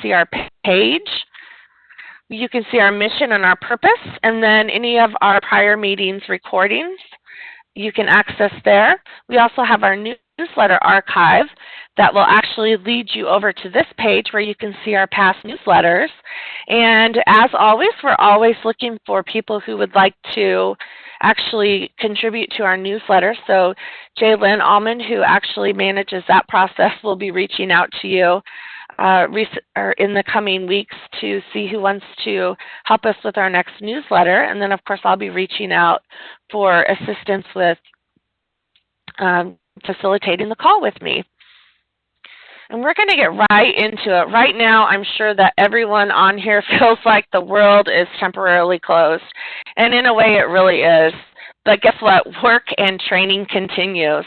see our page. You can see our mission and our purpose, and then any of our prior meetings recordings you can access there. We also have our newsletter archive that will actually lead you over to this page where you can see our past newsletters. And as always, we're always looking for people who would like to actually contribute to our newsletter. So Jay-Lynn Allman, who actually manages that process, will be reaching out to you in the coming weeks to see who wants to help us with our next newsletter. And then, of course, I'll be reaching out for assistance with facilitating the call with me. And we're going to get right into it. Right now, I'm sure that everyone on here feels like the world is temporarily closed. And in a way, it really is. But guess what? Work and training continues.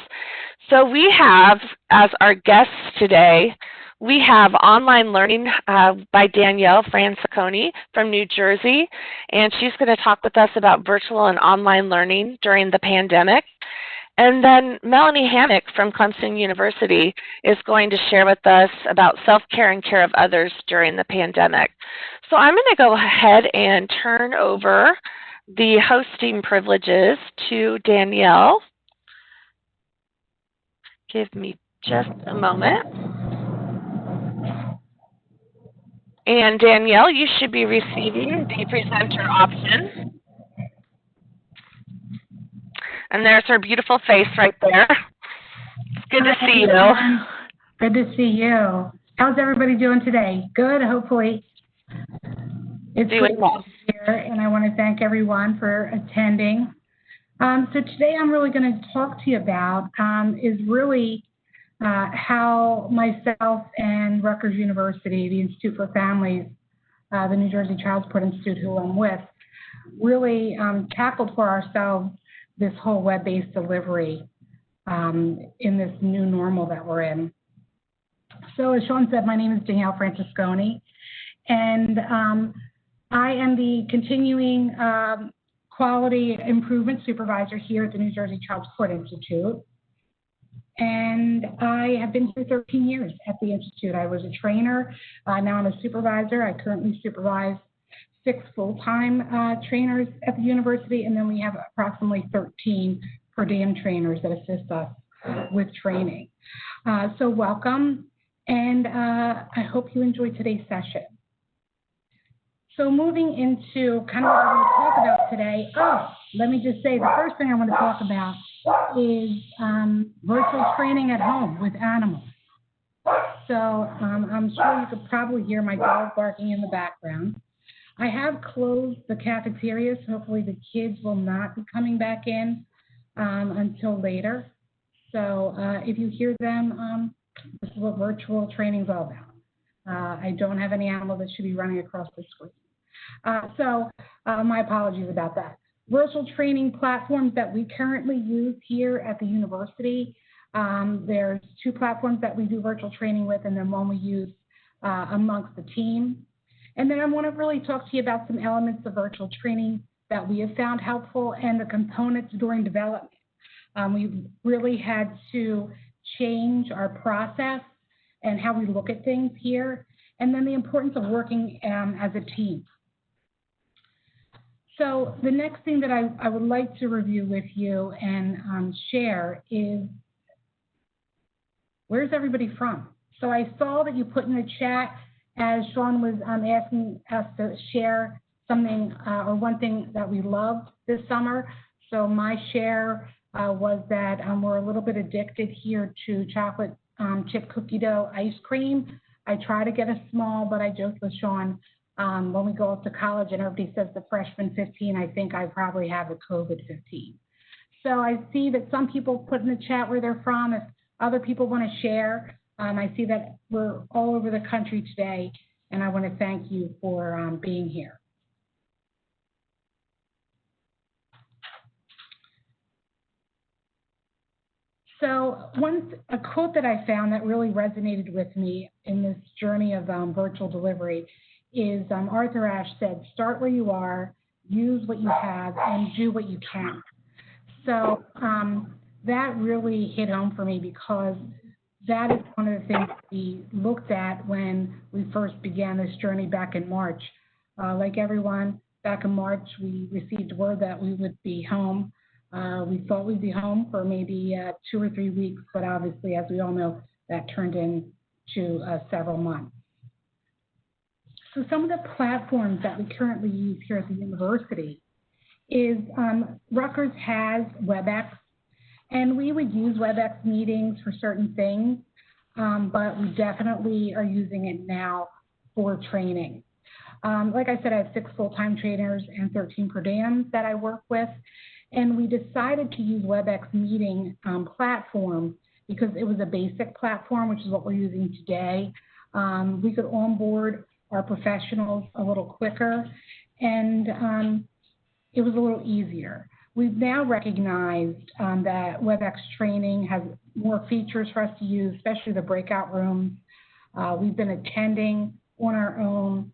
So we have, as our guests today, we have online learning by Danielle Franciconi from New Jersey, and she's going to talk with us about virtual and online learning during the pandemic. And then Melanie Hammock from Clemson University is going to share with us about self-care and care of others during the pandemic. So I'm going to go ahead and turn over the hosting privileges to Danielle. Give me just a moment. And Danielle, you should be receiving the presenter option. And there's her beautiful face right there. It's good to see you. Good to see you. How's everybody doing today? Good, hopefully. It's doing well here, and I want to thank everyone for attending. So today I'm really going to talk to you about is really how myself and Rutgers University, the Institute for Families, the New Jersey Child Support Institute, who I'm with, really tackled for ourselves this whole web-based delivery in this new normal that we're in. So as Sean said, my name is Danielle Franciconi, and I am the continuing quality improvement supervisor here at the New Jersey Child Support Institute. And I have been here 13 years at the Institute. I was a trainer, now I'm a supervisor. I currently supervise 6 full-time trainers at the university, and then we have approximately 13 per diem trainers that assist us with training. So welcome, and I hope you enjoy today's session. So moving into kind of what I'm going to talk about today, let me just say the first thing I want to talk about is virtual training at home with animals. So I'm sure you could probably hear my dog barking in the background. I have closed the cafeteria, so hopefully the kids will not be coming back in until later. So if you hear them, this is what virtual training is all about. I don't have any animal that should be running across the screen. So my apologies about that. Virtual training platforms that we currently use here at the university, there's 2 platforms that we do virtual training with, and then one we use amongst the team. And then I want to really talk to you about some elements of virtual training that we have found helpful and the components during development. We really had to change our process and how we look at things here, and then the importance of working as a team. So the next thing that I would like to review with you and share is, where's everybody from? So I saw that you put in the chat as Sean was asking us to share something or one thing that we loved this summer. So my share was that we're a little bit addicted here to chocolate chip cookie dough ice cream. I try to get a small, but I joked with Sean, when we go off to college and everybody says the freshman 15, I think I probably have the COVID 15. So I see that some people put in the chat where they're from. If other people want to share, I see that we're all over the country today, and I want to thank you for being here. So a quote that I found that really resonated with me in this journey of virtual delivery is Arthur Ashe said, start where you are, use what you have, and do what you can. So that really hit home for me because that is one of the things we looked at when we first began this journey back in March. Like everyone, back in March, we received word that we would be home. We thought we'd be home for maybe 2 or 3 weeks, but obviously, as we all know, that turned into several months. So some of the platforms that we currently use here at the university is Rutgers has WebEx, and we would use WebEx meetings for certain things, but we definitely are using it now for training. Like I said, I have 6 full-time trainers and 13 per diems that I work with, and we decided to use WebEx meeting platform because it was a basic platform, which is what we're using today. We could onboard our professionals a little quicker, and it was a little easier. We've now recognized that WebEx training has more features for us to use, especially the breakout rooms. We've been attending on our own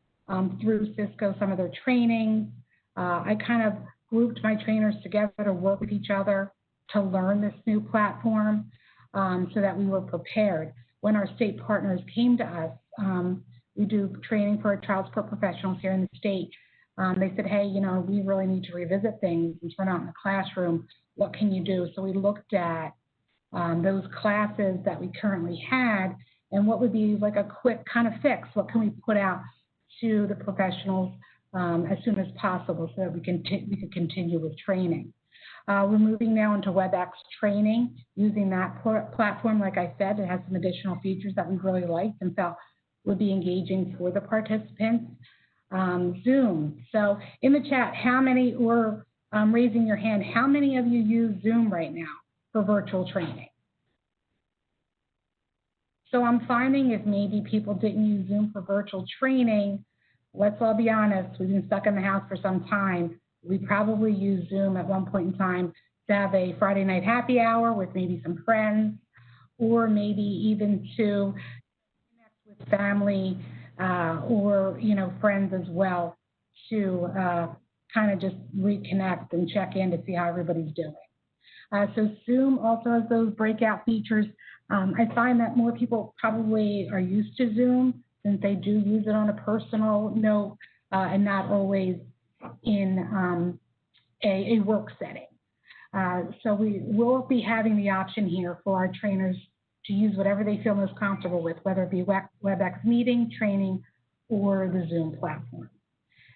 through Cisco some of their trainings. I kind of grouped my trainers together to work with each other to learn this new platform so that we were prepared. When our state partners came to us, we do training for our child support professionals here in the state. They said, hey, you know, we really need to revisit things since we're not in the classroom. What can you do? So we looked at those classes that we currently had and what would be like a quick kind of fix. What can we put out to the professionals as soon as possible so that we could continue with training. We're moving now into WebEx training using that platform. Like I said, it has some additional features that we really liked and felt would be engaging for the participants. Zoom. So in the chat, how many, or raising your hand, how many of you use Zoom right now for virtual training? So I'm finding if maybe people didn't use Zoom for virtual training, let's all be honest, we've been stuck in the house for some time. We probably used Zoom at one point in time to have a Friday night happy hour with maybe some friends, or maybe even to connect with family or, you know, friends as well to kind of just reconnect and check in to see how everybody's doing. So Zoom also has those breakout features. I find that more people probably are used to Zoom since they do use it on a personal note and not always in a work setting. So we will be having the option here for our trainers to use whatever they feel most comfortable with, whether it be WebEx meeting, training, or the Zoom platform.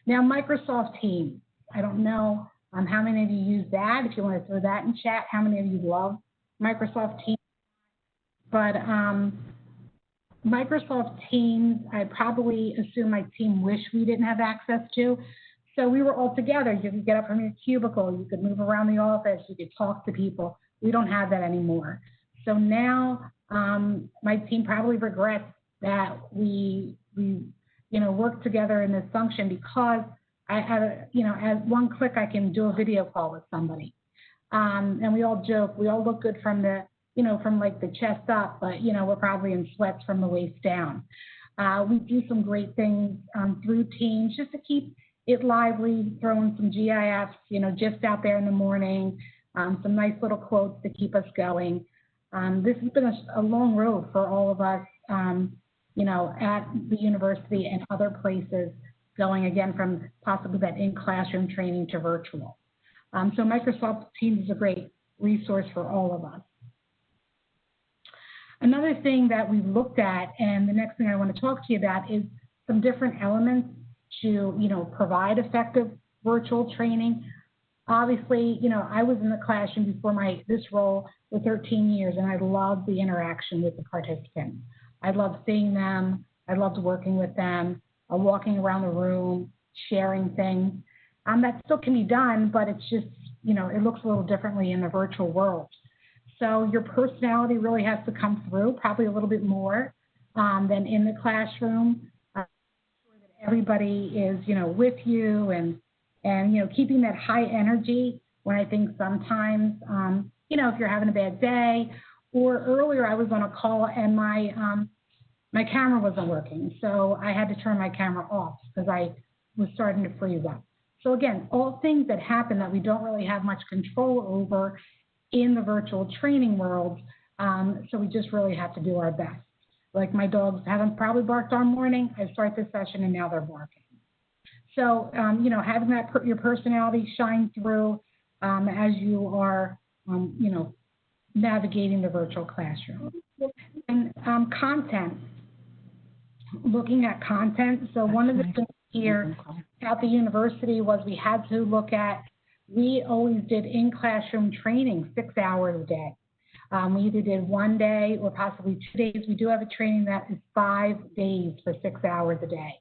Now, Microsoft Teams. I don't know how many of you use that. If you want to throw that in chat, how many of you love Microsoft Teams? But Microsoft Teams, I probably assume my team wish we didn't have access to. So we were all together. You could get up from your cubicle. You could move around the office. You could talk to people. We don't have that anymore. So now my team probably regrets that we work together in this function because I have, at one click I can do a video call with somebody. And we all joke, we all look good from the, from like the chest up, but, we're probably in sweats from the waist down. We do some great things through Teams just to keep it lively, throwing some GIFs, just out there in the morning, some nice little quotes to keep us going. This has been a long road for all of us, at the university and other places, going again from possibly that in-classroom training to virtual. So Microsoft Teams is a great resource for all of us. Another thing that we've looked at, and the next thing I want to talk to you about, is some different elements to, provide effective virtual training. Obviously, I was in the classroom before this role for 13 years, and I loved the interaction with the participants. I loved seeing them. I loved working with them, walking around the room, sharing things. That still can be done, but it's just, it looks a little differently in the virtual world. So your personality really has to come through, probably a little bit more than in the classroom. Sure that everybody is, with you and keeping that high energy when I think sometimes, if you're having a bad day, or earlier I was on a call and my camera wasn't working. So I had to turn my camera off because I was starting to freeze up. So again, all things that happen that we don't really have much control over in the virtual training world, So we just really have to do our best. Like my dogs haven't probably barked all morning. I start the session and now they're barking. So, having that your personality shine through as you are, navigating the virtual classroom. And content, looking at content. So one of the things here at the university was we had to look at, we always did in-classroom training 6 hours a day. We either did 1 day or possibly 2 days. We do have a training that is 5 days for 6 hours a day.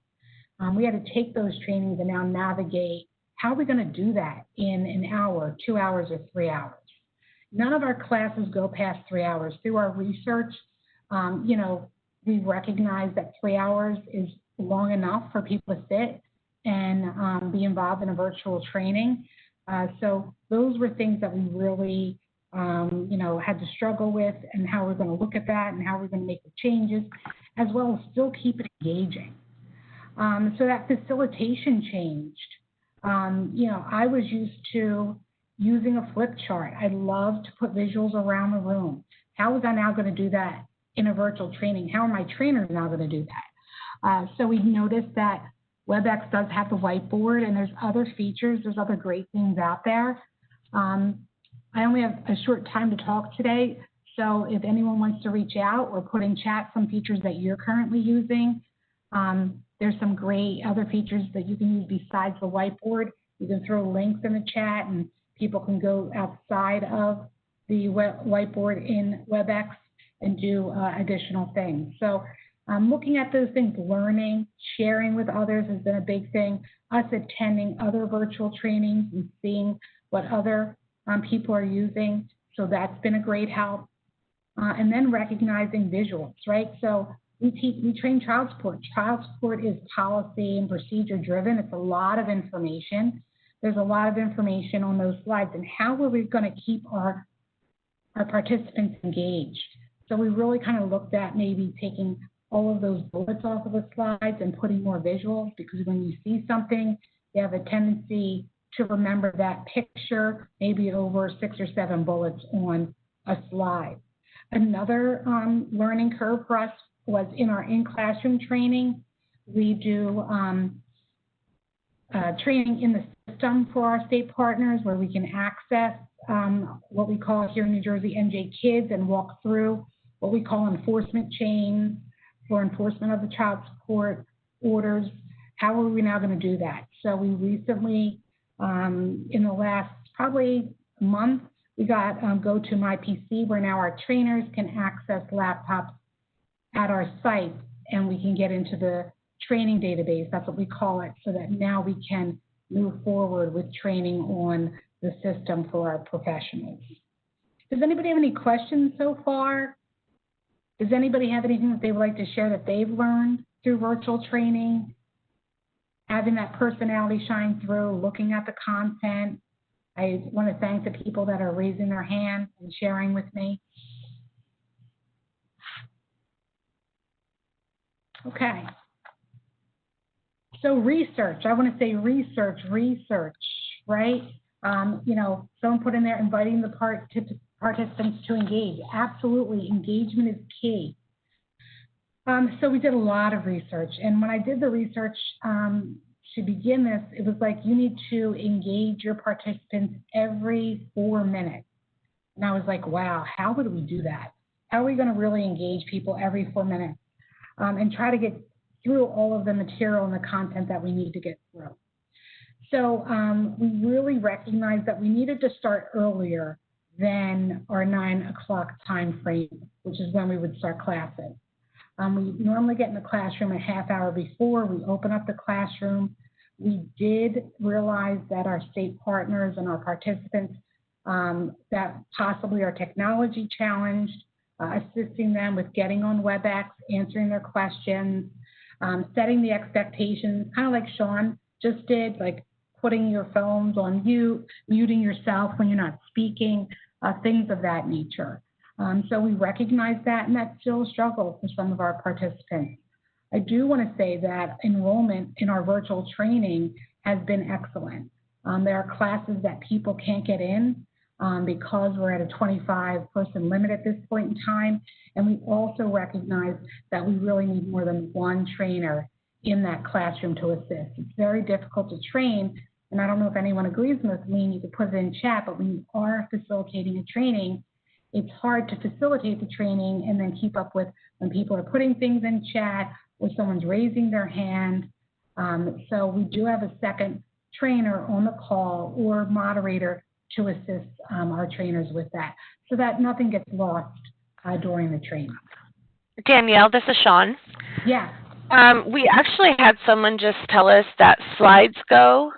We had to take those trainings and now navigate how are we going to do that in an hour, 2 hours, or 3 hours. None of our classes go past 3 hours. Through our research, we recognize that 3 hours is long enough for people to sit and be involved in a virtual training. So those were things that we really, had to struggle with, and how we're going to look at that and how we're going to make the changes, as well as still keep it engaging. So that facilitation changed. I was used to using a flip chart. I love to put visuals around the room. How was I now going to do that in a virtual training? How are my trainers now going to do that? So we've noticed that WebEx does have the whiteboard, and there's other features. There's other great things out there. I only have a short time to talk today, so if anyone wants to reach out or put in chat some features that you're currently using, there's some great other features that you can use besides the whiteboard. You can throw links in the chat, and people can go outside of the whiteboard in WebEx and do additional things. So looking at those things, learning, sharing with others has been a big thing. Us attending other virtual trainings and seeing what other people are using. So that's been a great help. And then recognizing visuals, right? So we train child support. Child support is policy and procedure driven. It's a lot of information. There's a lot of information on those slides. And how are we going to keep our participants engaged? So we really kind of looked at maybe taking all of those bullets off of the slides and putting more visuals, because when you see something, you have a tendency to remember that picture, maybe over 6 or 7 bullets on a slide. Another learning curve for us was in our in-classroom training. We do training in the system for our state partners, where we can access what we call here in New Jersey NJ Kids, and walk through what we call enforcement chains for enforcement of the child support orders. How are we now going to do that? So we recently, in the last probably month, we got Go to My PC, where now our trainers can access laptops at our site, and we can get into the training database. That's what we call it, so that now we can move forward with training on the system for our professionals. Does anybody have any questions so far? Does anybody have anything that they would like to share that they've learned through virtual training? Having that personality shine through, looking at the content. I want to thank the people that are raising their hand and sharing with me. Okay. So research, I want to say research, right? Someone put in there inviting the participants to engage. Absolutely, engagement is key. So we did a lot of research, and when I did the research to begin this, it was like, you need to engage your participants every 4 minutes. And I was like, wow, how would we do that? How are we going to really engage people every 4 minutes and try to get through all of the material and the content that we need to get through? So we really recognized that we needed to start earlier than our 9 o'clock time frame, which is when we would start classes. We normally get in the classroom a half hour before we open up the classroom. We did realize that our state partners and our participants that possibly are technology challenged, assisting them with getting on WebEx, answering their questions, setting the expectations, kind of like Sean just did, like putting your phones on mute, muting yourself when you're not speaking, things of that nature. So we recognize that, and that's still a struggle for some of our participants. I do want to say that enrollment in our virtual training has been excellent. There are classes that people can't get in. because we're at a 25-person limit at this point in time. And we also recognize that we really need more than one trainer in that classroom to assist. It's very difficult to train, and I don't know if anyone agrees with me, and you can put it in chat, but when you are facilitating a training, it's hard to facilitate the training and then keep up with when people are putting things in chat or someone's raising their hand. So we do have a second trainer on the call or moderator to assist our trainers with that, so that nothing gets lost during the training. Danielle, this is Sean. Yeah. We actually had someone just tell us that SlidesGo,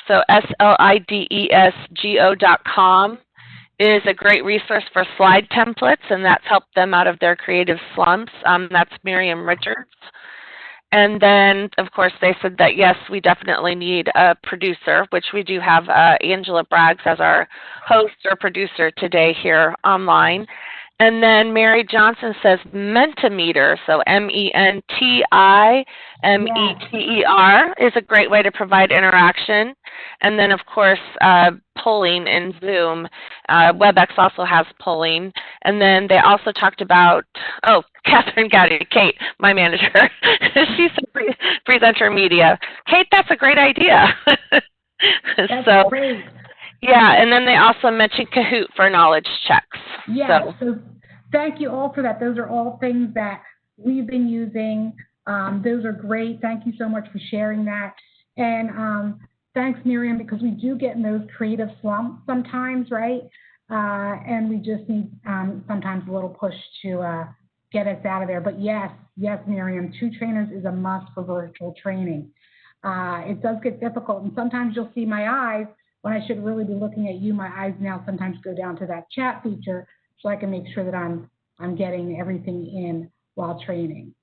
so SLIDESGO.com, is a great resource for slide templates, and that's helped them out of their creative slumps. That's Miriam Richards. And then, of course, they said that, yes, we definitely need a producer, which we do have Angela Braggs as our host or producer today here online. And then Mary Johnson says Mentimeter, so Mentimeter is a great way to provide interaction. And then, of course, polling in Zoom. WebEx also has polling. And then they also talked about, oh, Catherine Gowdy, Kate, my manager. She's a presenter media. Kate, that's a great idea. That's great. Yeah, and then they also mentioned Kahoot for knowledge checks. Yeah, so thank you all for that. Those are all things that we've been using. Those are great. Thank you so much for sharing that. And thanks, Miriam, because we do get in those creative slumps sometimes, right? And we just need sometimes a little push to get us out of there. But yes, Miriam, 2 trainers is a must for virtual training. It does get difficult, and sometimes you'll see my eyes when I should really be looking at you. My eyes now sometimes go down to that chat feature so I can make sure that I'm getting everything in while training.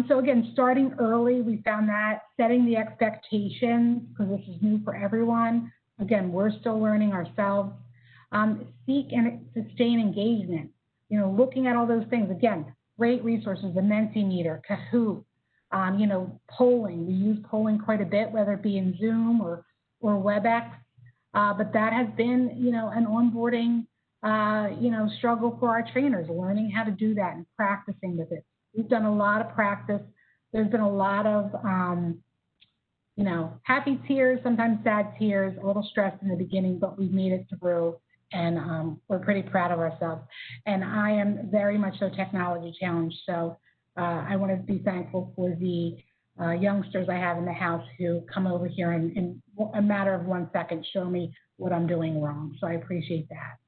So again, starting early, we found that setting the expectations, because this is new for everyone. Again, we're still learning ourselves. Seek and sustain engagement. You know, looking at all those things. Again, great resources, the Mentimeter, Kahoot, you know, polling. We use polling quite a bit, whether it be in Zoom or WebEx. But that has been, you know, an onboarding, you know, struggle for our trainers, learning how to do that and practicing with it. We've done a lot of practice. There's been a lot of, you know, happy tears, sometimes sad tears, a little stress in the beginning, but we've made it through, and we're pretty proud of ourselves. And I am very much so technology challenged, so I want to be thankful for the youngsters I have in the house who come over here and in a matter of 1 second show me what I'm doing wrong. So I appreciate that.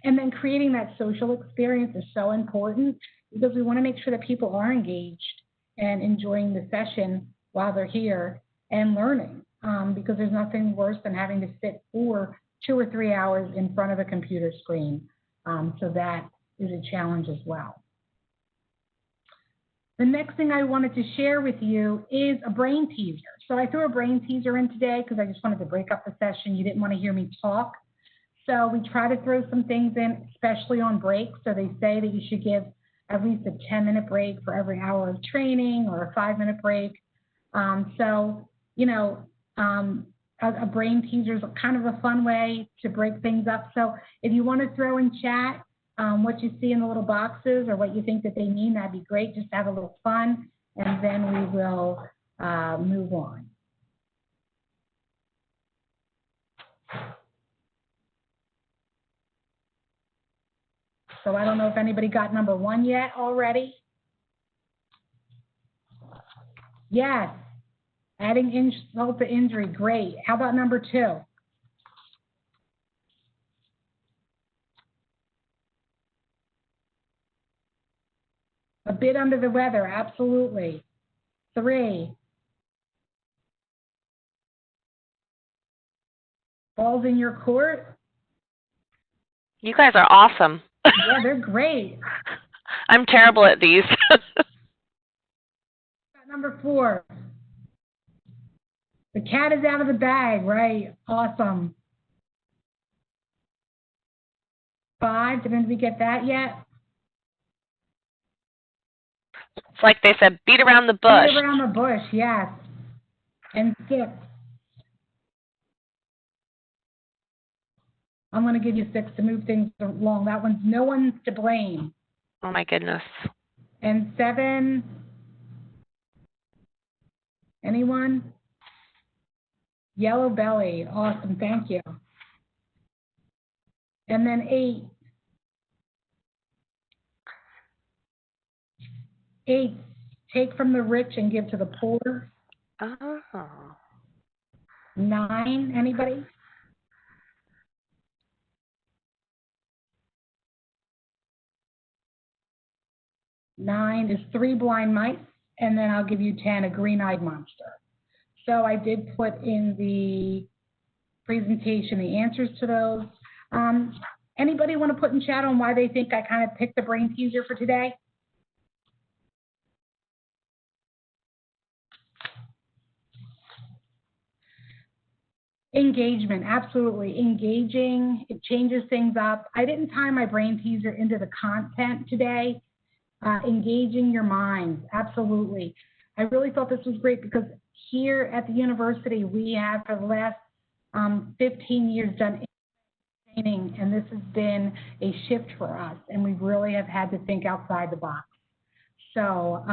And then creating that social experience is so important because we want to make sure that people are engaged and enjoying the session while they're here and learning, because there's nothing worse than having to sit for 2 or 3 hours in front of a computer screen. So that is a challenge as well. The next thing I wanted to share with you is a brain teaser. So I threw a brain teaser in today because I just wanted to break up the session. You didn't want to hear me talk. So we try to throw some things in, especially on breaks. So they say that you should give at least a 10-minute break for every hour of training or a 5-minute break. So, you know, a brain teaser is kind of a fun way to break things up. So if you want to throw in chat what you see in the little boxes or what you think that they mean, that'd be great. Just have a little fun, and then we will move on. So I don't know if anybody got number 1 yet already. Yes, adding insult to injury, great. How about number 2? A bit under the weather, absolutely. 3. Balls in your court. You guys are awesome. Yeah, they're great. I'm terrible at these. Number 4. The cat is out of the bag, right? Awesome. 5, didn't we get that yet? It's like they said, beat around the bush. Beat around the bush, yes. And 6. I'm going to give you 6 to move things along. That one's no one's to blame. Oh my goodness. And 7, anyone? Yellow belly, awesome, thank you. And then 8, take from the rich and give to the poor. Oh. 9, anybody? 9 is 3 blind mice, and then I'll give you 10, a green-eyed monster. So I did put in the presentation the answers to those. Anybody want to put in chat on why they think I kind of picked the brain teaser for today? Engagement, absolutely. Engaging, it changes things up. I didn't tie my brain teaser into the content today. Engaging your minds, absolutely. I really thought this was great because here at the university, we have for the last 15 years done training, and this has been a shift for us, and we really have had to think outside the box. So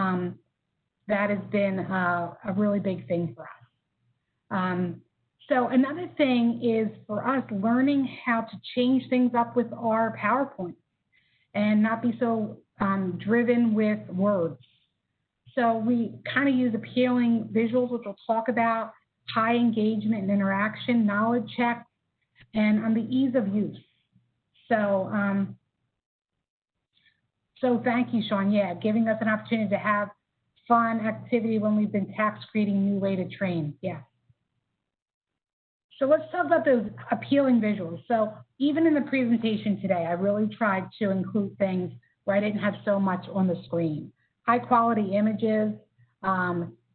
that has been a really big thing for us. So another thing is for us learning how to change things up with our PowerPoint and not be so driven with words. So we kind of use appealing visuals, which we'll talk about, high engagement and interaction, knowledge checks, and on the ease of use. So, so thank you, Sean. Yeah, giving us an opportunity to have fun activity when we've been task creating new way to train. Yeah. So let's talk about those appealing visuals. So even in the presentation today, I really tried to include things where I didn't have so much on the screen. High quality images,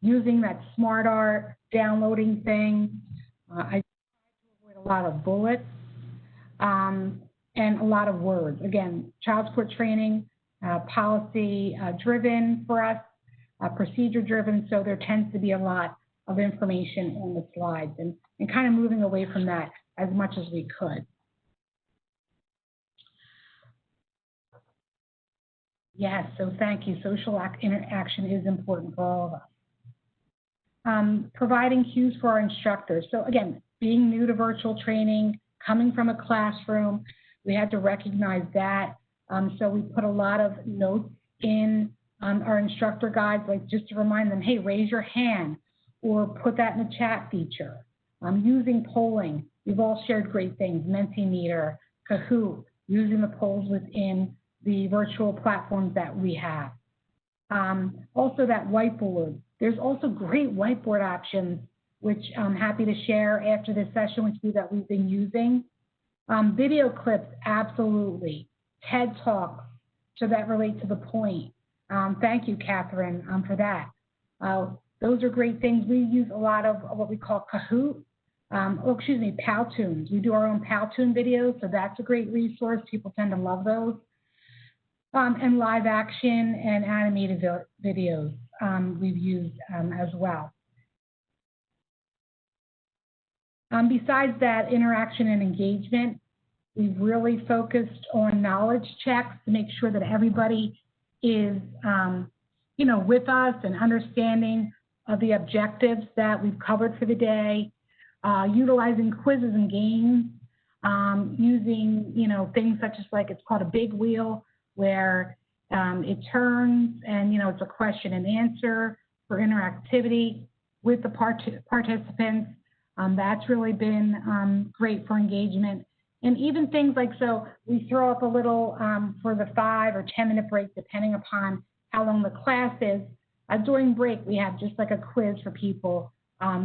using that smart art, downloading things. I avoid a lot of bullets and a lot of words. Again, child support training, policy driven for us, procedure driven, so there tends to be a lot of information on the slides and kind of moving away from that as much as we could. Yes, so thank you. Social interaction is important for all of us. Providing cues for our instructors. So again, being new to virtual training, coming from a classroom, we had to recognize that. So we put a lot of notes in our instructor guides, like just to remind them, hey, raise your hand or put that in the chat feature. Using polling, we've all shared great things, Mentimeter, Kahoot, using the polls within the virtual platforms that we have. Also that whiteboard. There's also great whiteboard options, which I'm happy to share after this session with you that we've been using. Video clips, absolutely. TED Talks, so that relate to the point. Thank you, Catherine, for that. Those are great things. We use a lot of what we call Kahoot, Powtoons. We do our own Powtoon videos, so that's a great resource. People tend to love those. And live action and animated videos we've used as well. Besides that interaction and engagement, we've really focused on knowledge checks to make sure that everybody is, with us and understanding of the objectives that we've covered for the day, utilizing quizzes and games, using, things such as like it's called a big wheel, where it turns and, it's a question and answer for interactivity with the participants. That's really been great for engagement. And even things like, so we throw up a little for the 5 or 10-minute break, depending upon how long the class is. During break, we have just like a quiz for people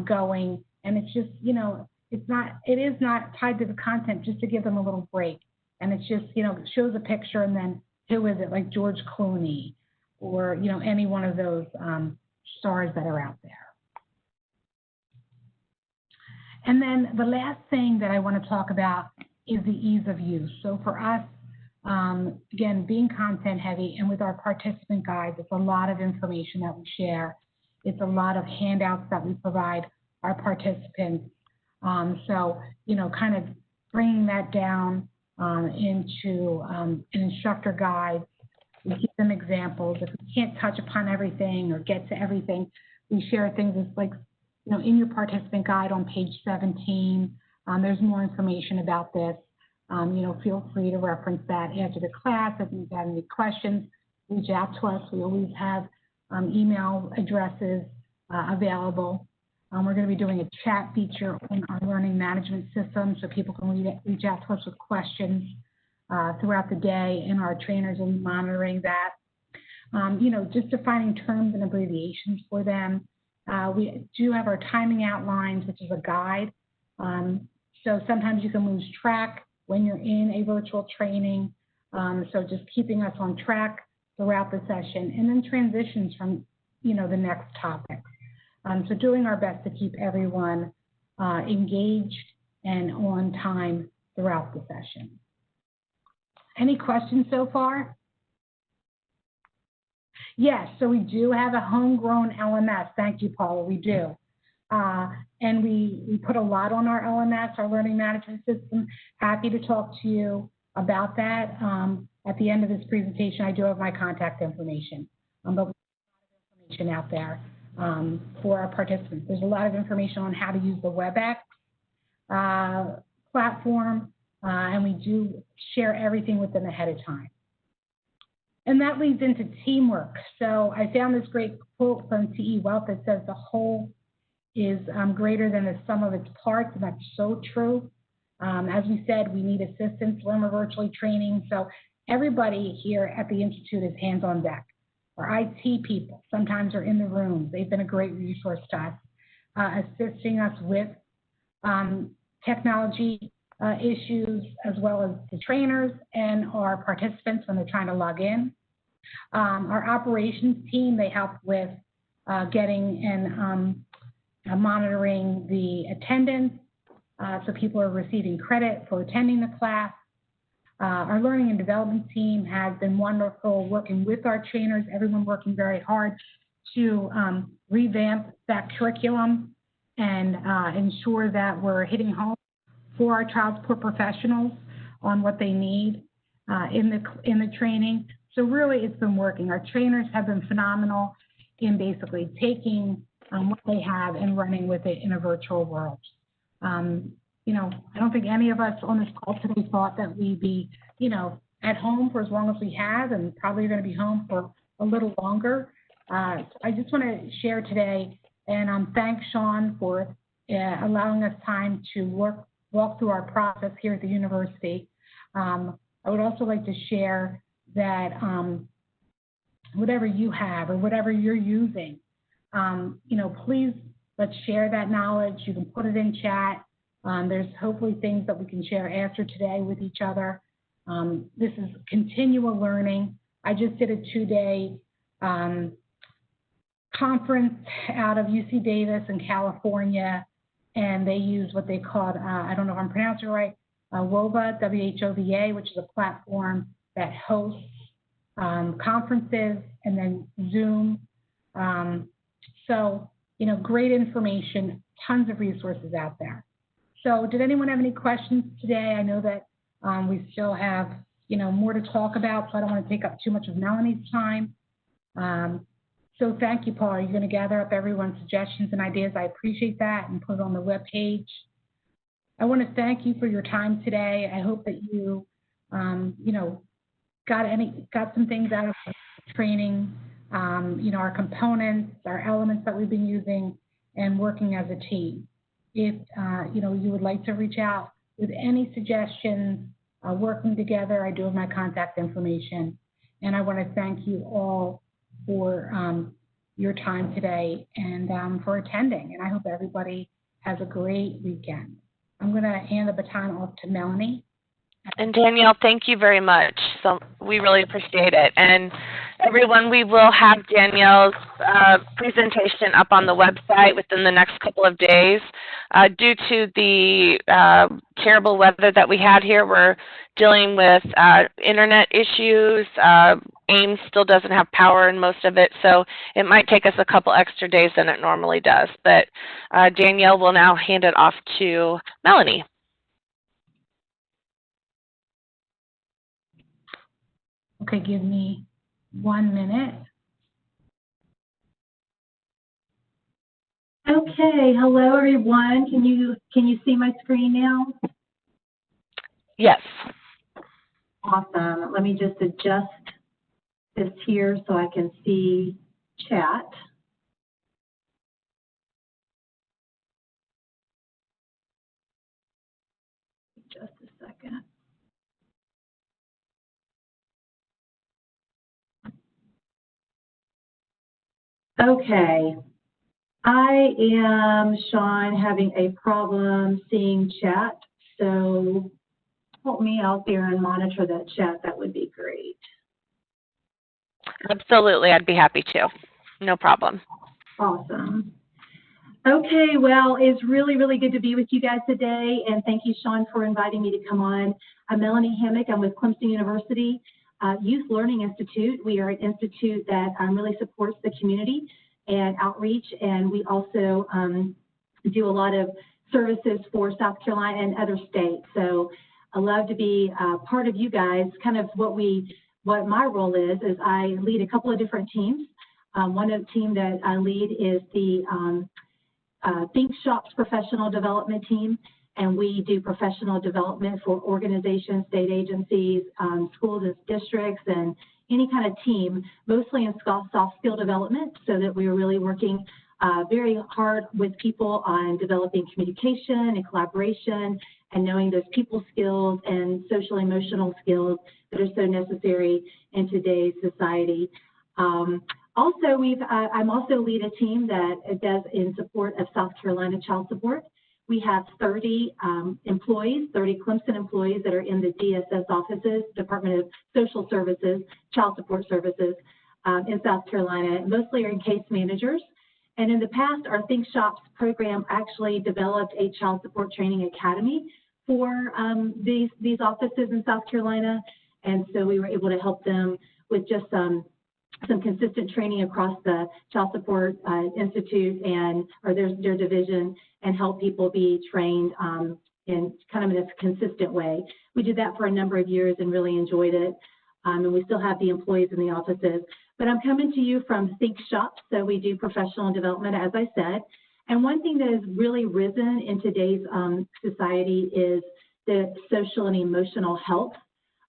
going. And it's just, it is not tied to the content, just to give them a little break. And it's just, it shows a picture and then who is it, like George Clooney or, any one of those stars that are out there. And then the last thing that I want to talk about is the ease of use. So for us, again, being content heavy and with our participant guides, it's a lot of information that we share. It's a lot of handouts that we provide our participants. So, kind of bringing that down into an instructor guide. We give them examples. If we can't touch upon everything or get to everything, we share things like, in your participant guide on page 17, there's more information about this. Feel free to reference that after the class. If you've got any questions, reach out to us. We always have email addresses available. We're going to be doing a chat feature on our learning management system so people can reach out to us with questions throughout the day, and our trainers will be monitoring that. Just defining terms and abbreviations for them. We do have our timing outlines, which is a guide. So sometimes you can lose track when you're in a virtual training. So just keeping us on track throughout the session, and then transitions from, the next topic. So doing our best to keep everyone engaged and on time throughout the session. Any questions so far? Yes, so we do have a homegrown LMS. Thank you, Paula, we do. And we put a lot on our LMS, our learning management system. Happy to talk to you about that. At the end of this presentation, I do have my contact information, but we have a lot of information out there for our participants. There's a lot of information on how to use the WebEx platform, and we do share everything with them ahead of time. And that leads into teamwork. So I found this great quote from T.E. Wealth that says the whole is greater than the sum of its parts, and that's so true. As we said, we need assistance when we're virtually training. So everybody here at the Institute is hands on deck. Our IT people sometimes are in the room. They've been a great resource to us, assisting us with technology issues, as well as the trainers and our participants when they're trying to log in. Our operations team, they help with getting and monitoring the attendance, so people are receiving credit for attending the class. Our learning and development team has been wonderful working with our trainers, everyone working very hard to revamp that curriculum and ensure that we're hitting home for our child support professionals on what they need in the training. So really, it's been working. Our trainers have been phenomenal in basically taking what they have and running with it in a virtual world. I don't think any of us on this call today thought that we'd be, at home for as long as we have, and probably going to be home for a little longer. So I just want to share today and thank Sean for allowing us time to walk through our process here at the university. I would also like to share that whatever you have or whatever you're using, please let's share that knowledge. You can put it in chat. There's hopefully things that we can share after today with each other. This is continual learning. I just did a 2-day conference out of UC Davis in California, and they use what they called, I don't know if I'm pronouncing it right, WHOVA, W-H-O-V-A, which is a platform that hosts conferences, and then Zoom. So, great information, tons of resources out there. So did anyone have any questions today? I know that we still have, more to talk about, so I don't want to take up too much of Melanie's time. So thank you, Paul. Are you going to gather up everyone's suggestions and ideas? I appreciate that, and put it on the webpage. I want to thank you for your time today. I hope that you, got some things out of the training, our components, our elements that we've been using, and working as a team. If, you would like to reach out with any suggestions, working together, I do have my contact information. And I want to thank you all for your time today and for attending. And I hope everybody has a great weekend. I'm going to hand the baton off to Melanie. And Danielle, thank you very much. So we really appreciate it. And everyone, we will have Danielle's presentation up on the website within the next couple of days. Due to the terrible weather that we had here, we're dealing with internet issues. AIMS still doesn't have power in most of it, so it might take us a couple extra days than it normally does. But Danielle will now hand it off to Melanie. Okay, give me 1 minute. Okay, hello everyone. Can you see my screen now? Yes. Awesome. Let me just adjust this here so I can see chat. Just a second. Okay. I am, Sean, having a problem seeing chat, so help me out there and monitor that chat. That would be great. Absolutely. I'd be happy to. No problem. Awesome. Okay, well, it's really, really good to be with you guys today, and thank you, Sean, for inviting me to come on. I'm Melanie Hammock. I'm with Clemson University Youth Learning Institute. We are an institute that really supports the community and outreach, and we also do a lot of services for South Carolina and other states. So I love to be part of you guys. Kind of what my role is I lead a couple of different teams. One of the team that I lead is the Think Shop's professional development team, and we do professional development for organizations, state agencies, schools and districts, and any kind of team, mostly in soft skill development, so that we are really working very hard with people on developing communication and collaboration and knowing those people skills and social emotional skills that are so necessary in today's society. Also, I'm also lead a team that does in support of South Carolina child support. We have 30 employees, 30 Clemson employees that are in the DSS offices, Department of Social Services, Child Support Services in South Carolina. Mostly are in case managers. And in the past, our Think Shops program actually developed a child support training academy for these offices in South Carolina. And so we were able to help them with just some consistent training across the Child Support Institute or their division, and help people be trained in a consistent way. We did that for a number of years and really enjoyed it. And we still have the employees in the offices. But I'm coming to you from Think Shop, so we do professional development, as I said. And one thing that has really risen in today's society is the social and emotional health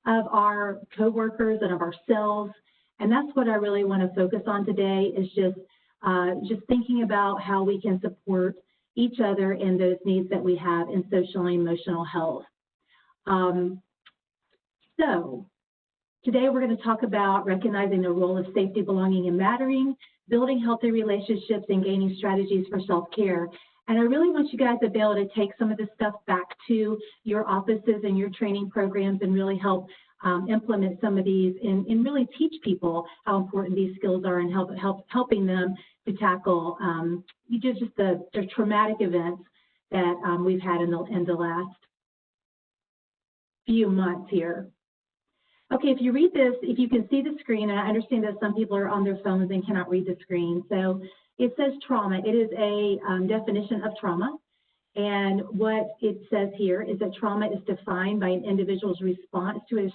of our coworkers and of ourselves. And that's what I really want to focus on today, is just thinking about how we can support each other in those needs that we have in social and emotional health. So today we're going to talk about recognizing the role of safety, belonging, and mattering, building healthy relationships, and gaining strategies for self-care. And I really want you guys to be able to take some of this stuff back to your offices and your training programs and really help implement some of these and really teach people how important these skills are, and helping them to tackle just the traumatic events that we've had in the last few months here. Okay, if you read this, if you can see the screen, and I understand that some people are on their phones and cannot read the screen. So it says trauma. It is a definition of trauma. And what it says here is that trauma is defined by an individual's response to a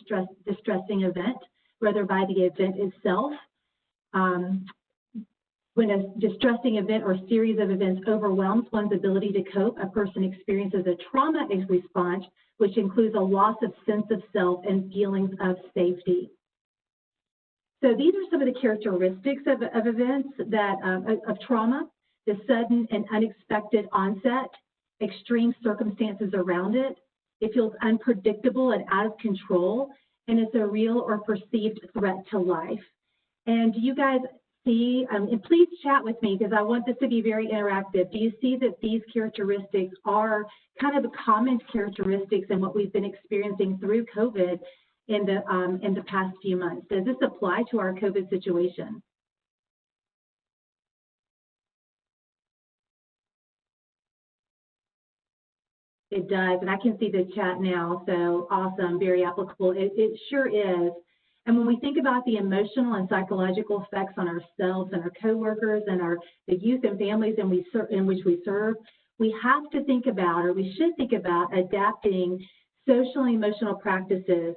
distressing event, whether by the event itself. When a distressing event or series of events overwhelms one's ability to cope, a person experiences a trauma response, which includes a loss of sense of self and feelings of safety. So these are some of the characteristics of events of trauma: the sudden and unexpected onset, extreme circumstances around it. It feels unpredictable and out of control, and it's a real or perceived threat to life. And do you guys see, and please chat with me because I want this to be very interactive. Do you see that these characteristics are kind of the common characteristics in what we've been experiencing through COVID in the past few months? Does this apply to our COVID situation? It does, and I can see the chat now, so awesome, very applicable. It sure is. And when we think about the emotional and psychological effects on ourselves and our coworkers and the youth and families in which we serve, we have to think about, or we should think about, adapting social and emotional practices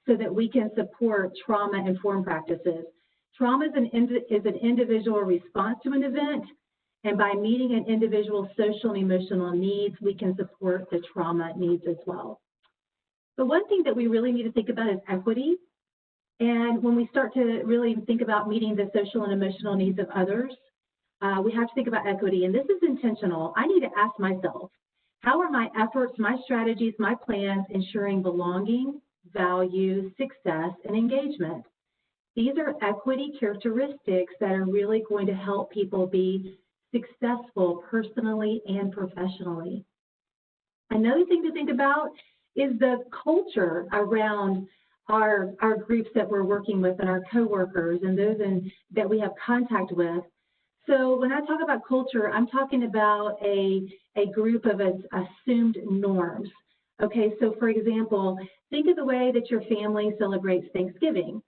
so that we can support trauma-informed practices. Trauma is an individual response to an event, and by meeting an individual's social and emotional needs, we can support the trauma needs as well. The one thing that we really need to think about is equity. And when we start to really think about meeting the social and emotional needs of others, we have to think about equity. And this is intentional. I need to ask myself, how are my efforts, my strategies, my plans ensuring belonging, value, success, and engagement? These are equity characteristics that are really going to help people be successful personally and professionally. Another thing to think about is the culture around our groups that we're working with and our coworkers and those that we have contact with. So when I talk about culture, I'm talking about a group of assumed norms. Okay, so for example, think of the way that your family celebrates Thanksgiving.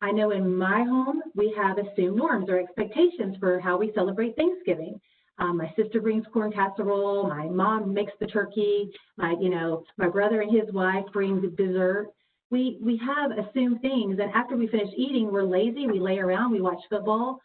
I know in my home, we have assumed norms or expectations for how we celebrate Thanksgiving. My sister brings corn casserole, my mom makes the turkey, my brother and his wife bring the dessert. We have assumed things, and after we finish eating, we're lazy, we lay around, we watch football,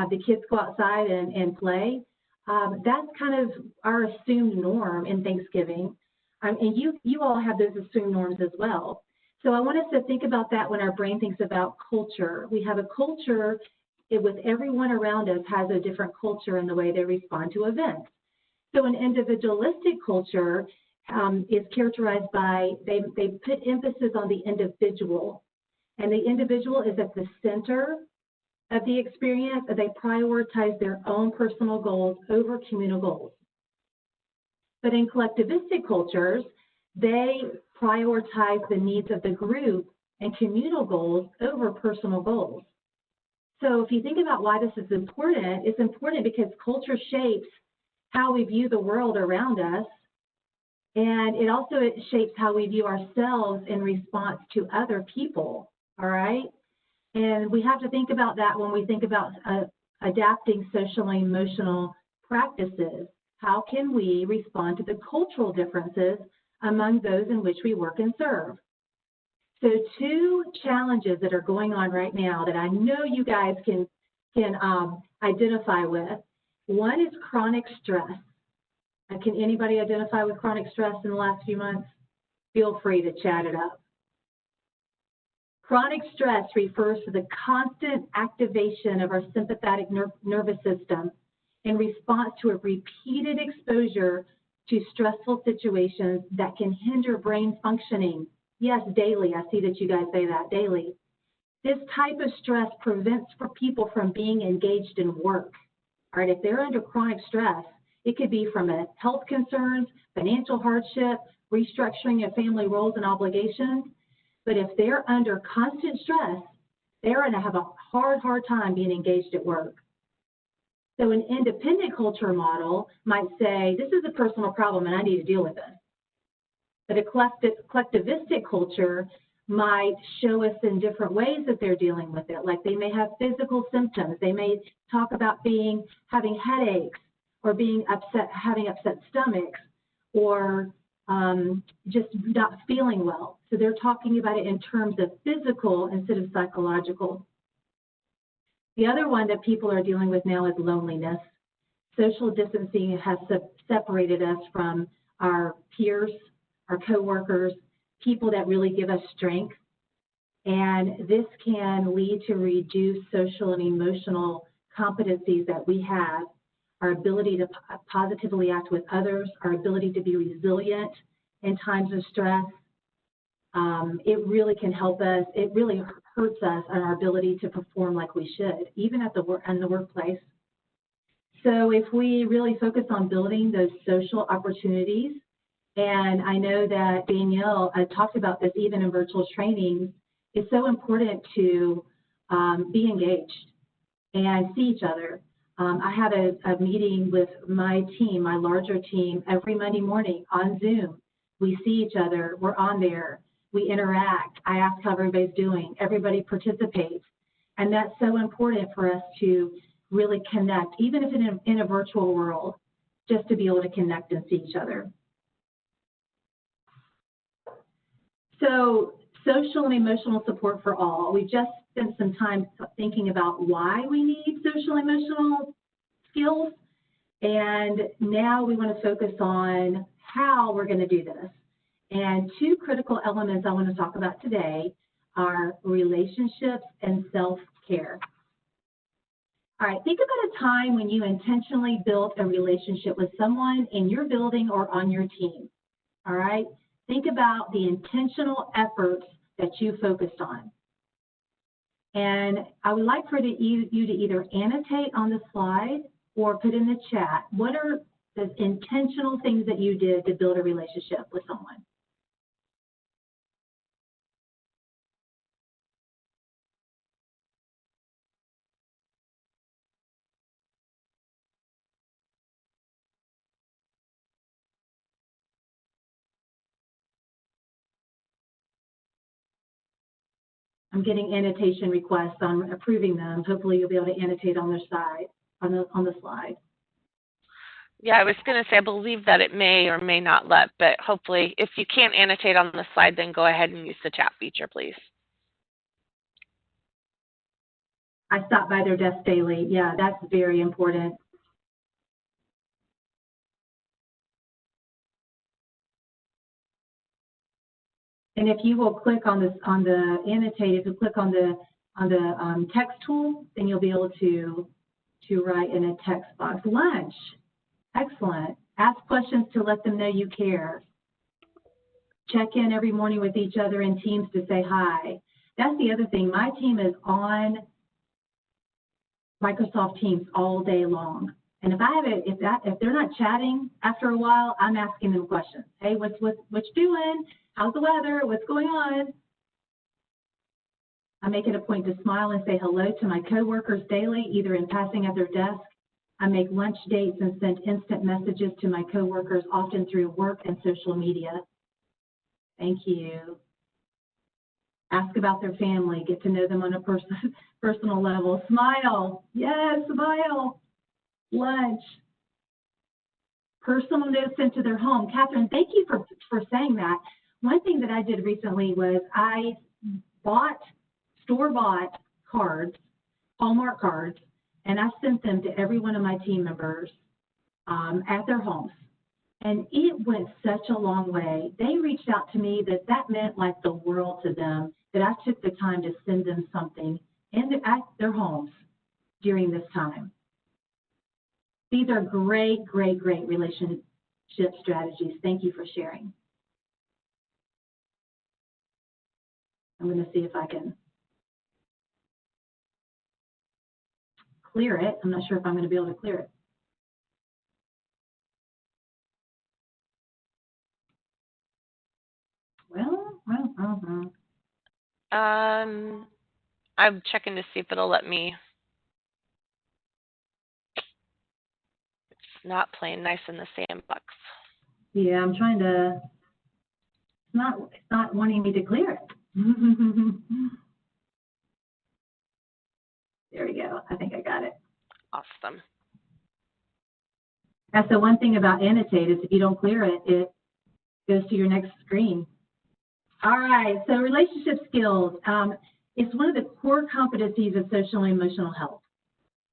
the kids go outside and play. That's kind of our assumed norm in Thanksgiving. And you all have those assumed norms as well. So I want us to think about that when our brain thinks about culture. We have a culture with everyone around us has a different culture in the way they respond to events. So an individualistic culture is characterized by, they put emphasis on the individual. And the individual is at the center of the experience, and they prioritize their own personal goals over communal goals. But in collectivistic cultures, they prioritize the needs of the group and communal goals over personal goals. So if you think about why this is important, it's important because culture shapes how we view the world around us, and it also shapes how we view ourselves in response to other people, all right? And we have to think about that when we think about adapting social and emotional practices. How can we respond to the cultural differences among those in which we work and serve? So two challenges that are going on right now that I know you guys can identify with. One is chronic stress. Can anybody identify with chronic stress in the last few months? Feel free to chat it up. Chronic stress refers to the constant activation of our sympathetic nervous system in response to a repeated exposure to stressful situations that can hinder brain functioning. Yes, daily. I see that you guys say that, daily. This type of stress prevents people from being engaged in work. All right, if they're under chronic stress, it could be from health concerns, financial hardship, restructuring of family roles and obligations. But if they're under constant stress, they're going to have a hard time being engaged at work. So an independent culture model might say, this is a personal problem and I need to deal with it. But a collectivistic culture might show us in different ways that they're dealing with it. Like they may have physical symptoms. They may talk about having headaches or being upset, having upset stomachs, or just not feeling well. So they're talking about it in terms of physical instead of psychological. The other one that people are dealing with now is loneliness. Social distancing has separated us from our peers, our coworkers, people that really give us strength. And this can lead to reduced social and emotional competencies that we have, our ability to positively act with others, our ability to be resilient in times of stress. It really can help us. It really hurts us on our ability to perform like we should, even in the workplace. So if we really focus on building those social opportunities, and I know that Danielle talked about this even in virtual trainings, it's so important to be engaged and see each other. I have a meeting with my team, my larger team, every Monday morning on Zoom. We see each other, we're on there, we interact, I ask how everybody's doing, everybody participates. And that's so important for us to really connect, even if in a virtual world, just to be able to connect and see each other. So social and emotional support for all. We just spent some time thinking about why we need social and emotional skills, and now we want to focus on how we're going to do this. And two critical elements I want to talk about today are relationships and self-care. All right, think about a time when you intentionally built a relationship with someone in your building or on your team. All right, think about the intentional efforts that you focused on. And I would like for you to either annotate on the slide or put in the chat, what are the intentional things that you did to build a relationship with someone? I'm getting annotation requests. I'm approving them. Hopefully you'll be able to annotate on their side, on the slide. Yeah, I was going to say I believe that it may or may not let, but hopefully if you can't annotate on the slide, then go ahead and use the chat feature, please. I stop by their desk daily. Yeah, that's very important. And if you will click on this, on the annotate, if you click on the text tool, then you'll be able to write in a text box. Lunch, excellent. Ask questions to let them know you care. Check in every morning with each other in teams to say hi. That's the other thing. My team is on Microsoft Teams all day long. And if I have it, if they're not chatting after a while, I'm asking them questions. Hey, what you doing? How's the weather? What's going on? I make it a point to smile and say hello to my coworkers daily, either in passing at their desk. I make lunch dates and send instant messages to my coworkers, often through work and social media. Thank you. Ask about their family, get to know them on a personal level. Smile, yes, smile. Lunch. Personal notes sent to their home. Catherine, thank you for saying that. One thing that I did recently was I bought store-bought cards, Hallmark cards, and I sent them to every one of my team members at their homes. And it went such a long way. They reached out to me that meant like the world to them, that I took the time to send them something at their homes during this time. These are great, great, great relationship strategies. Thank you for sharing. I'm going to see if I can clear it. I'm not sure if I'm going to be able to clear it. I'm checking to see if it'll let me. It's not playing nice in the sandbox. Yeah, I'm trying to. It's not wanting me to clear it. There we go. I think I got it. Awesome. That's the one thing about Annotate is if you don't clear it, it goes to your next screen. All right, so relationship skills. It's one of the core competencies of social and emotional health.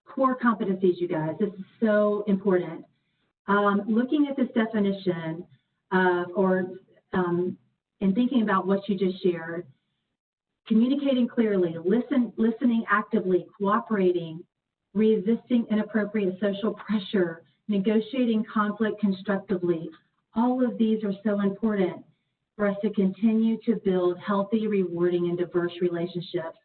Core competencies, you guys. This is so important. Looking at this definition and thinking about what you just shared, communicating clearly, listening actively, cooperating, resisting inappropriate social pressure, negotiating conflict constructively. All of these are so important for us to continue to build healthy, rewarding, and diverse relationships.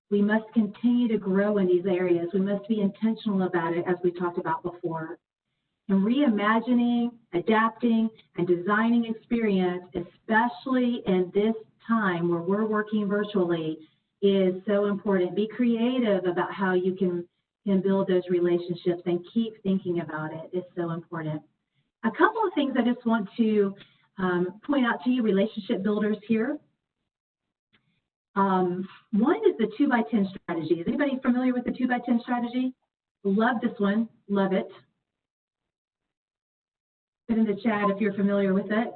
We must continue to grow in these areas. We must be intentional about it, as we talked about before. And reimagining, adapting, and designing experience, especially in this time where we're working virtually, is so important. Be creative about how you can build those relationships and keep thinking about it. It's so important. A couple of things I just want to point out to you, relationship builders here. One is the 2x10 strategy. Is anybody familiar with the 2x10 strategy? Love this one. Love it. Put in the chat if you're familiar with it.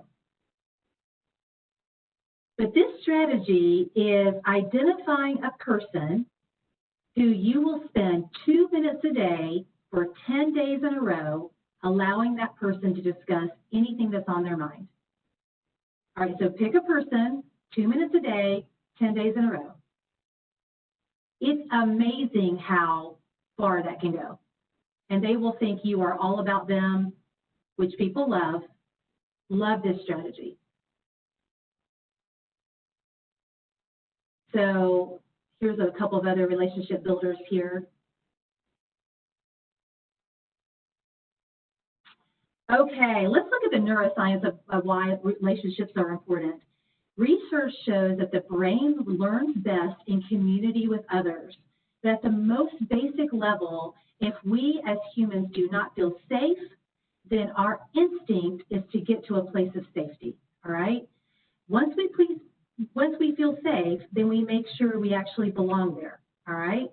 The But this strategy is identifying a person who you will spend 2 minutes a day for 10 days in a row, allowing that person to discuss anything that's on their mind. All right, so pick a person, 2 minutes a day, 10 days in a row. It's amazing how far that can go. And they will think you are all about them, which people love this strategy. So here's a couple of other relationship builders here. Okay, let's look at the neuroscience of why relationships are important. Research shows that the brain learns best in community with others. But at the most basic level, if we as humans do not feel safe, then our instinct is to get to a place of safety, all right? Once we feel safe, then we make sure we actually belong there, all right?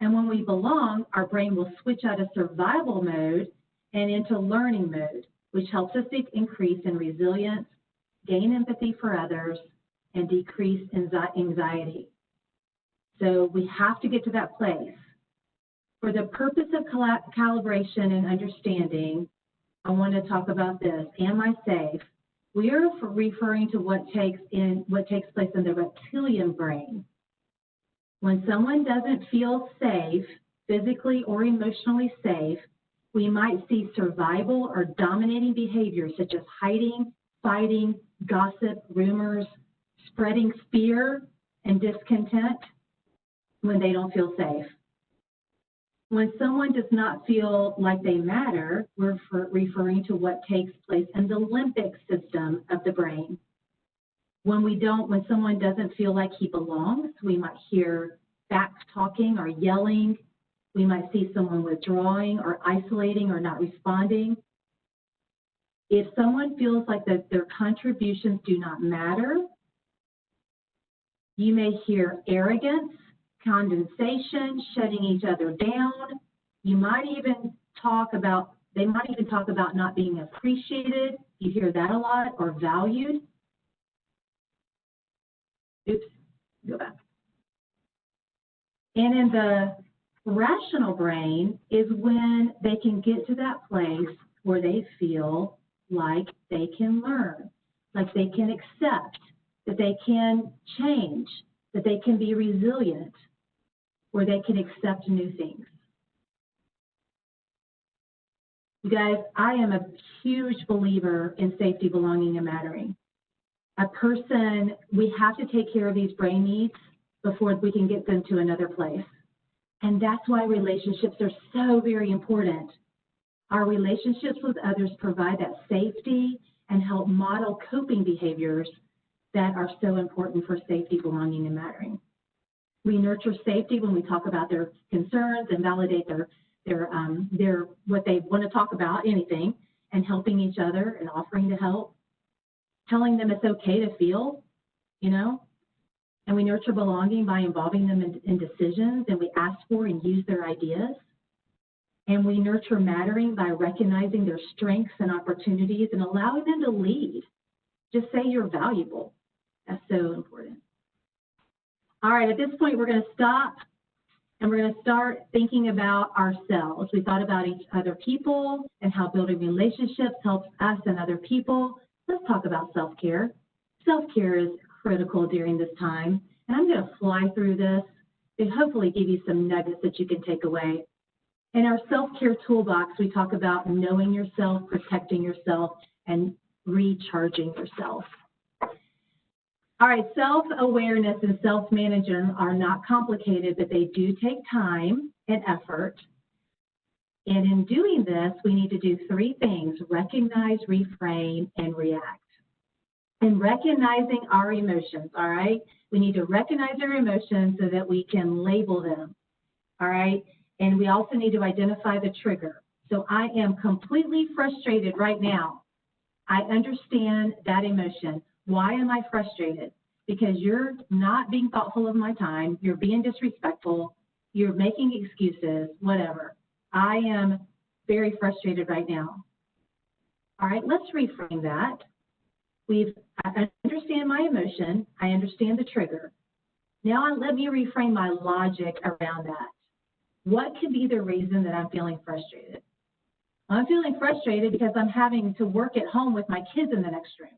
And when we belong, our brain will switch out of survival mode and into learning mode, which helps us to increase in resilience, gain empathy for others, and decrease anxiety. So we have to get to that place. For the purpose of calibration and understanding, I want to talk about this. Am I safe? We are referring to what takes place in the reptilian brain. When someone doesn't feel safe, physically or emotionally safe, we might see survival or dominating behaviors such as hiding, fighting, gossip, rumors, spreading fear and discontent when they don't feel safe. When someone does not feel like they matter, we're referring to what takes place in the limbic system of the brain. When someone doesn't feel like he belongs, we might hear back talking or yelling. We might see someone withdrawing or isolating or not responding. If someone feels like that their contributions do not matter, you may hear arrogance, condensation, shutting each other down. They might even talk about not being appreciated. You hear that a lot, or valued. Oops, go back. And in the rational brain is when they can get to that place where they feel like they can learn, like they can accept, that they can change, that they can be resilient, where they can accept new things. You guys, I am a huge believer in safety, belonging, and mattering. We have to take care of these brain needs before we can get them to another place. And that's why relationships are so very important. Our relationships with others provide that safety and help model coping behaviors that are so important for safety, belonging, and mattering. We nurture safety when we talk about their concerns and validate their what they want to talk about, anything, and helping each other and offering to help, telling them it's okay to feel, and we nurture belonging by involving them in decisions, and we ask for and use their ideas. And we nurture mattering by recognizing their strengths and opportunities and allowing them to lead. Just say you're valuable. That's so important. All right, at this point, we're going to stop and we're going to start thinking about ourselves. We thought about other people and how building relationships helps us and other people. Let's talk about self-care. Self-care is critical during this time, and I'm going to fly through this to hopefully give you some nuggets that you can take away. In our self-care toolbox, we talk about knowing yourself, protecting yourself, and recharging yourself. All right, self-awareness and self-management are not complicated, but they do take time and effort. And in doing this, we need to do three things: recognize, reframe, and react. And recognizing our emotions, all right? We need to recognize our emotions so that we can label them, all right? And we also need to identify the trigger. So I am completely frustrated right now. I understand that emotion. Why am I frustrated? Because you're not being thoughtful of my time, you're being disrespectful, you're making excuses, whatever. I am very frustrated right now. All right, let's reframe that. I understand my emotion. I understand the trigger. Now let me reframe my logic around that. What could be the reason that I'm feeling frustrated? I'm feeling frustrated because I'm having to work at home with my kids in the next room.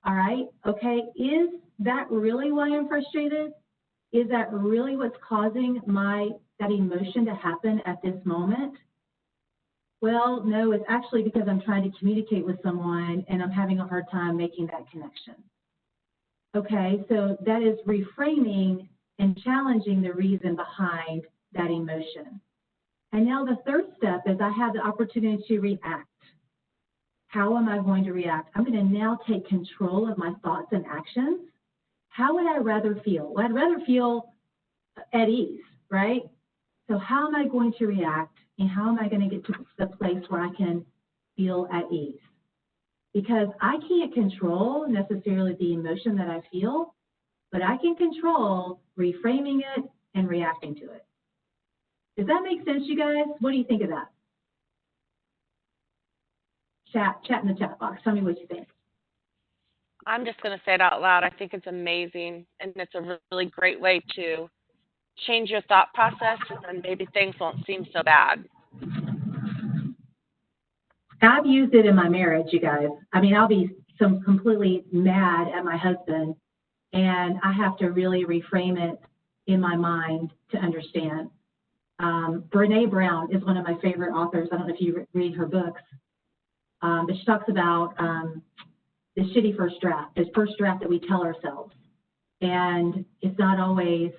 All right, okay, is that really why I'm frustrated? Is that really what's causing that emotion to happen at this moment? Well, no, it's actually because I'm trying to communicate with someone and I'm having a hard time making that connection. Okay, so that is reframing and challenging the reason behind that emotion. And now the third step is I have the opportunity to react. How am I going to react? I'm going to now take control of my thoughts and actions. How would I rather feel? Well, I'd rather feel at ease, right? So how am I going to react, and how am I going to get to the place where I can feel at ease? Because I can't control necessarily the emotion that I feel, but I can control reframing it and reacting to it. Does that make sense, you guys? What do you think of that? Chat in the chat box. Tell me what you think. I'm just going to say it out loud. I think it's amazing, and it's a really great way to change your thought process, and then maybe things won't seem so bad. I've used it in my marriage, you guys. I mean, I'll be completely mad at my husband, and I have to really reframe it in my mind to understand. Brene Brown is one of my favorite authors. I don't know if you read her books, but she talks about the shitty first draft, the first draft that we tell ourselves. And it's not always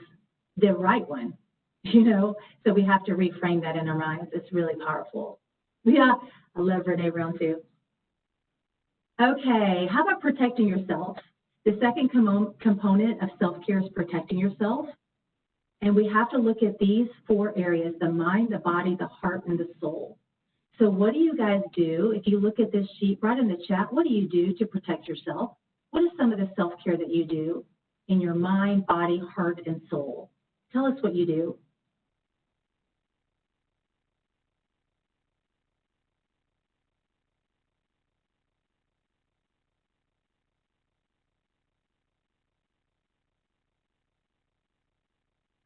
the right one, you know? So we have to reframe that in our minds. It's really powerful. Yeah, I love Brene Brown too. Okay, how about protecting yourself? The second component of self-care is protecting yourself. And we have to look at these 4 areas: the mind, the body, the heart, and the soul. So what do you guys do? If you look at this sheet, write in the chat, what do you do to protect yourself? What is some of the self-care that you do in your mind, body, heart, and soul? Tell us what you do.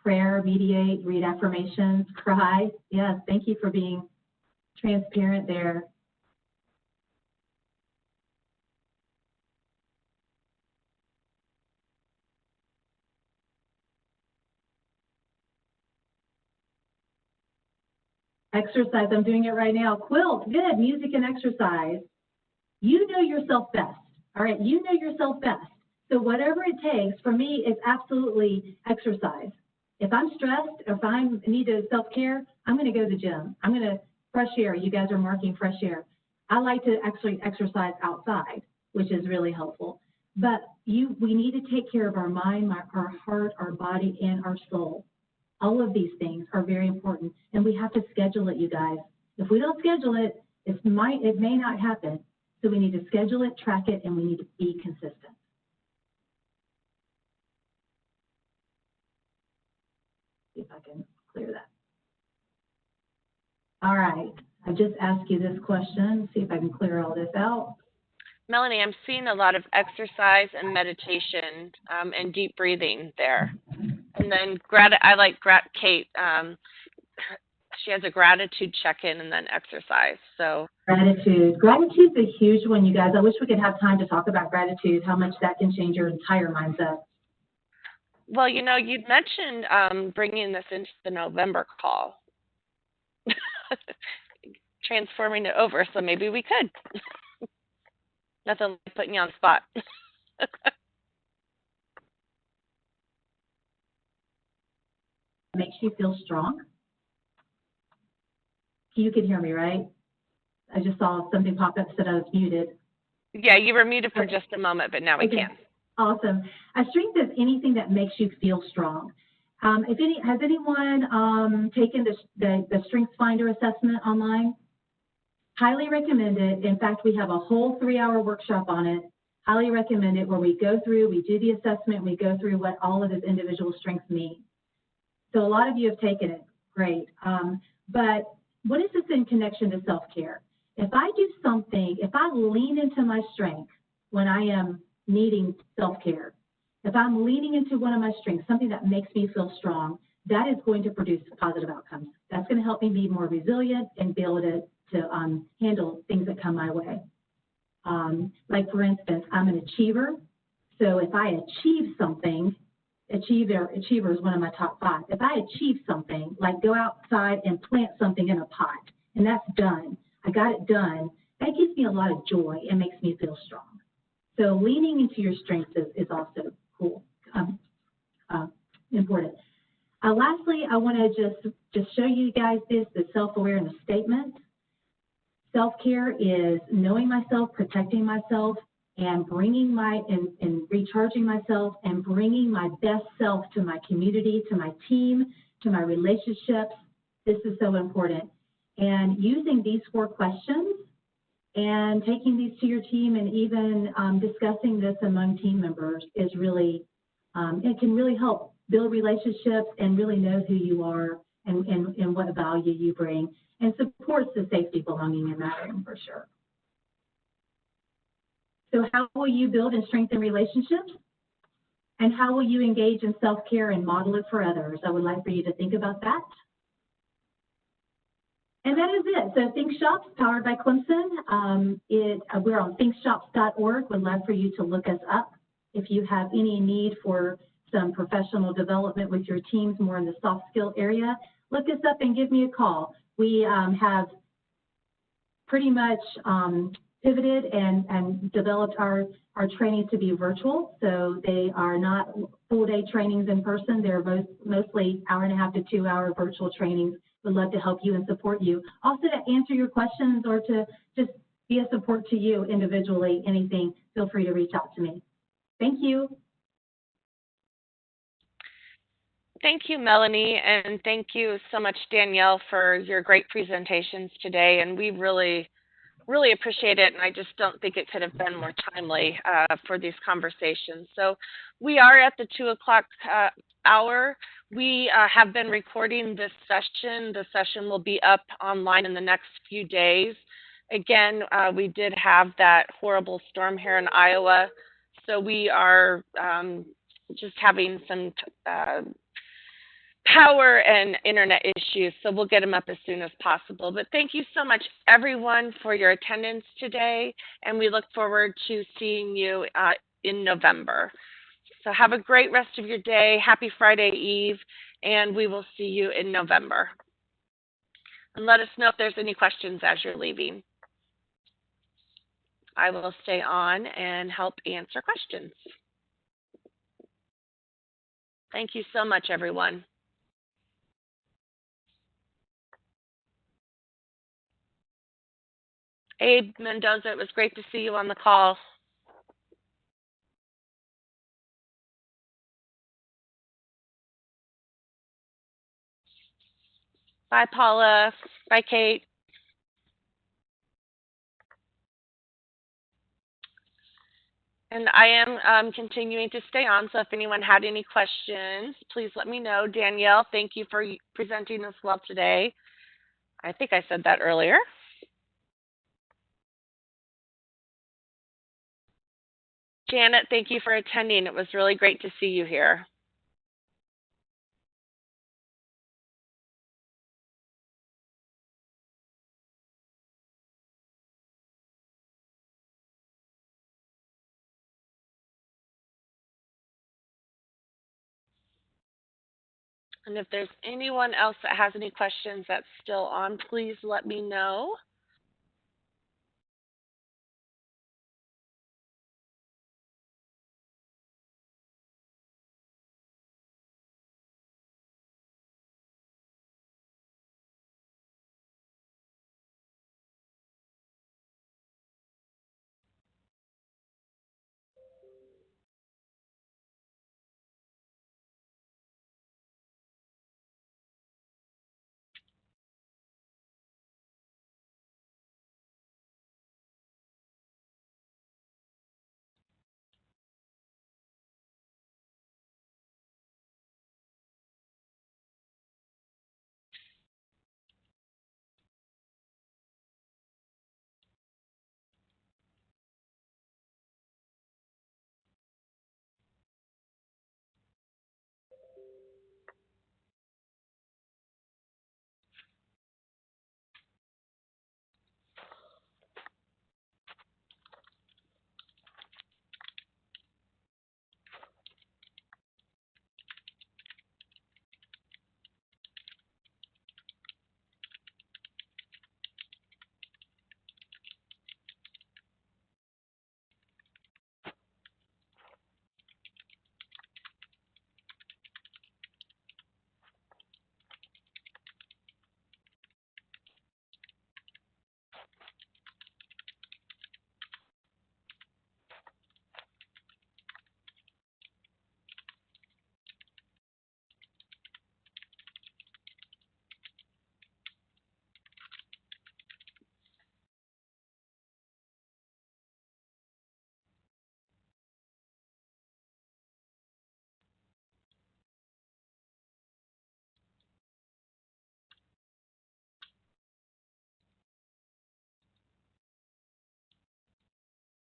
Prayer, meditate, read affirmations, cry. Yes, thank you for being transparent there. Exercise, I'm doing it right now. Quilt, good, music and exercise. You know yourself best, all right? You know yourself best. So whatever it takes, for me, it's absolutely exercise. If I'm stressed, if I need to self-care, I'm going to go to the gym. I'm going to fresh air. You guys are marking fresh air. I like to actually exercise outside, which is really helpful. But we need to take care of our mind, our heart, our body, and our soul. All of these things are very important, and we have to schedule it, you guys. If we don't schedule it, it may not happen. So we need to schedule it, track it, and we need to be consistent. See if I can clear that. All right, I just asked you this question. See if I can clear all this out. Melanie, I'm seeing a lot of exercise and meditation and deep breathing there. And then I like Kate. She has a gratitude check-in and then exercise. So Gratitude's a huge one, you guys. I wish we could have time to talk about gratitude, how much that can change your entire mindset. Well, you know, you'd mentioned bringing this into the November call, transforming it over. So maybe we could. Nothing like putting you on the spot. Makes you feel strong. You can hear me, right? I just saw something pop up that said I was muted. Yeah, you were muted for just a moment, but now we can. Awesome. A strength is anything that makes you feel strong. Has anyone taken the Strengths Finder assessment online? Highly recommend it. In fact, we have a whole 3-hour workshop on it. Highly recommend it, where we go through, we do the assessment, we go through what all of his individual strengths mean. So a lot of you have taken it. Great. But what is this in connection to self-care? If I do something, if I lean into my strength when I am needing self-care, if I'm leaning into one of my strengths, something that makes me feel strong, that is going to produce positive outcomes. That's going to help me be more resilient and be able to handle things that come my way. Like for instance, I'm an achiever. So if I achieve something, achiever is one of my top 5. If I achieve something, like go outside and plant something in a pot, and that's done, I got it done, that gives me a lot of joy and makes me feel strong. So leaning into your strengths is also cool, important. Lastly, I want to just show you guys the self-awareness statement. Self-care is knowing myself, protecting myself, and bringing and recharging myself and bringing my best self to my community, to my team, to my relationships. This is so important. And using these 4 questions and taking these to your team and even discussing this among team members is really, it can really help build relationships and really know who you are and what value you bring, and supports the safety, belonging, and mattering for sure. So how will you build and strengthen relationships? And how will you engage in self-care and model it for others? I would like for you to think about that. And that is it. So Think Shops, powered by Clemson. We're on thinkshops.org. Would love for you to look us up. If you have any need for some professional development with your teams, more in the soft skill area, look us up and give me a call. We have pretty much pivoted and developed our trainings to be virtual. So they are not full-day trainings in person. They're mostly 1.5 to 2 hour virtual trainings. Would love to help you and support you. Also to answer your questions or to just be a support to you individually, anything, feel free to reach out to me. Thank you. Thank you, Melanie, and thank you so much, Danielle, for your great presentations today. And we really appreciate it, and I just don't think it could have been more timely for these conversations. So we are at the 2 o'clock hour. We have been recording this session. The session will be up online in the next few days. Again, we did have that horrible storm here in Iowa, so we are just having some power and internet issues, so we'll get them up as soon as possible. But thank you so much, everyone, for your attendance today, and we look forward to seeing you in November. So have a great rest of your day. Happy Friday Eve, and we will see you in November. And let us know if there's any questions as you're leaving. I will stay on and help answer questions. Thank you so much, everyone. Abe Mendoza, it was great to see you on the call. Bye, Paula. Bye, Kate. And I am continuing to stay on, so if anyone had any questions, please let me know. Danielle, thank you for presenting as well today. I think I said that earlier. Janet, thank you for attending. It was really great to see you here. And if there's anyone else that has any questions that's still on, please let me know.